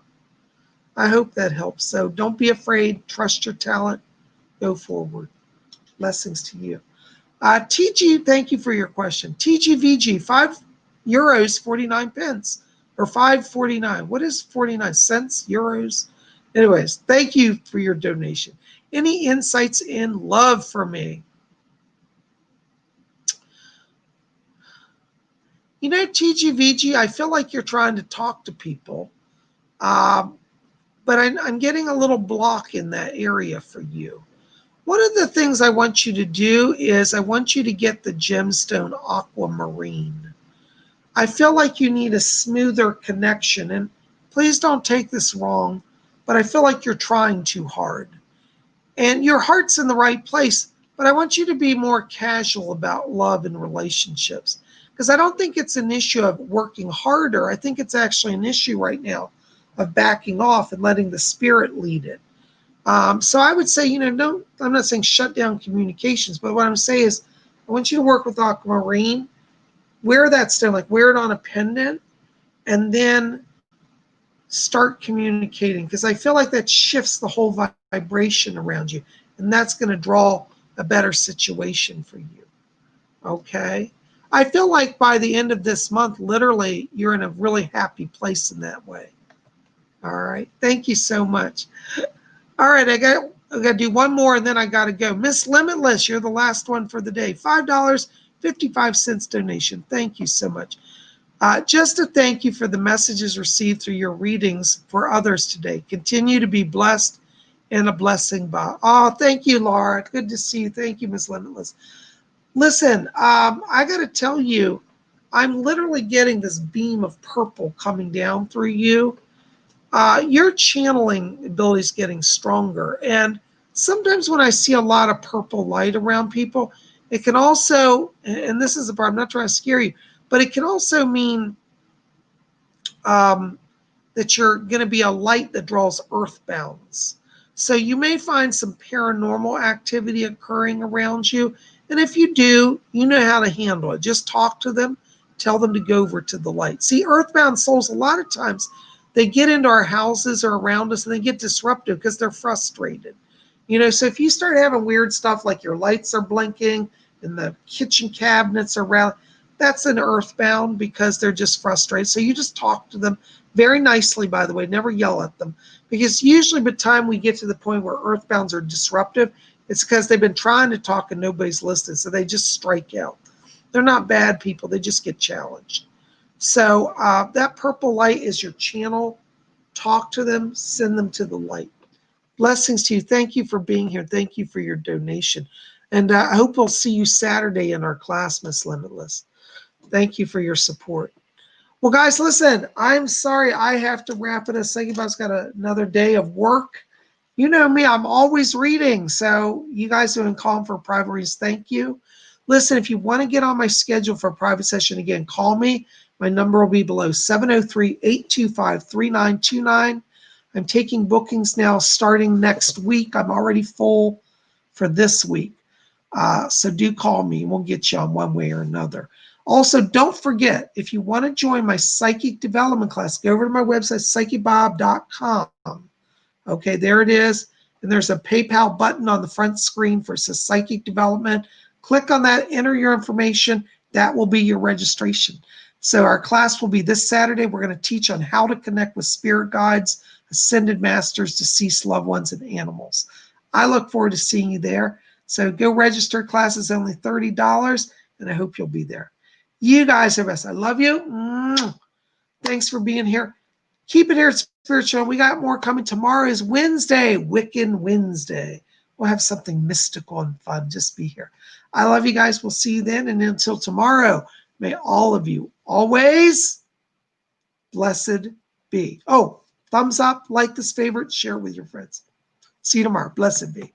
I hope that helps. So don't be afraid. Trust your talent. Go forward. Blessings to you. TG, thank you for your question. TGVG, €5, 49 pence, or 5.49. What is 49 cents? Euros? Anyways, thank you for your donation. Any insights in love for me? You know, TGVG, I feel like you're trying to talk to people, but I'm getting a little block in that area for you. One of the things I want you to do is I want you to get the gemstone aquamarine. I feel like you need a smoother connection, and please don't take this wrong, but I feel like you're trying too hard. And your heart's in the right place, but I want you to be more casual about love and relationships, because I don't think it's an issue of working harder. I think it's actually an issue right now of backing off and letting the spirit lead it. So I would say, I'm not saying shut down communications, but what I'm saying is I want you to work with aquamarine, wear that stone, like wear it on a pendant, and then start communicating, because I feel like that shifts the whole vibration around you, and that's going to draw a better situation for you. Okay? I feel like by the end of this month, literally, you're in a really happy place in that way. All right? Thank you so much. All right, I got to do one more, and then I got to go. Miss Limitless, you're the last one for the day. $5.55 donation. Thank you so much. Just to thank you for the messages received through your readings for others today. Continue to be blessed and a blessing, Bob. Oh, thank you, Laura. Good to see you. Thank you, Miss Limitless. Listen, I got to tell you, I'm literally getting this beam of purple coming down through you. Your channeling ability is getting stronger. And sometimes when I see a lot of purple light around people, it can also, and this is the part, I'm not trying to scare you, but it can also mean that you're going to be a light that draws earthbounds. So you may find some paranormal activity occurring around you. And if you do, you know how to handle it. Just talk to them, tell them to go over to the light. See, earthbound souls, a lot of times, they get into our houses or around us and they get disruptive because they're frustrated. So if you start having weird stuff like your lights are blinking and the kitchen cabinets are around, that's an earthbound because they're just frustrated. So you just talk to them very nicely, by the way, never yell at them. Because usually by the time we get to the point where earthbounds are disruptive, It's because they've been trying to talk and nobody's listening, so they just strike out. They're not bad people. They just get challenged. So that purple light is your channel. Talk to them. Send them to the light. Blessings to you. Thank you for being here. Thank you for your donation. And I hope we'll see you Saturday in our class, Miss Limitless. Thank you for your support. Well, guys, listen, I'm sorry I have to wrap it up. PsychicBob's got another day of work. You know me, I'm always reading. So you guys who have been calling for private readings, thank you. Listen, if you want to get on my schedule for a private session, again, call me. My number will be below, 703-825-3929. I'm taking bookings now starting next week. I'm already full for this week. So do call me. We'll get you on one way or another. Also, don't forget, if you want to join my psychic development class, go over to my website, PsychicBob.com. Okay, there it is. And there's a PayPal button on the front screen for psychic development. Click on that, enter your information. That will be your registration. So our class will be this Saturday. We're going to teach on how to connect with spirit guides, ascended masters, deceased loved ones, and animals. I look forward to seeing you there. So go register. Class is only $30, and I hope you'll be there. You guys are best. I love you. Thanks for being here. Keep it here at Spiritual. We got more coming. Tomorrow is Wednesday, Wiccan Wednesday. We'll have something mystical and fun. Just be here. I love you guys. We'll see you then. And until tomorrow, may all of you always blessed be. Oh, thumbs up, like this favorite, share with your friends. See you tomorrow. Blessed be.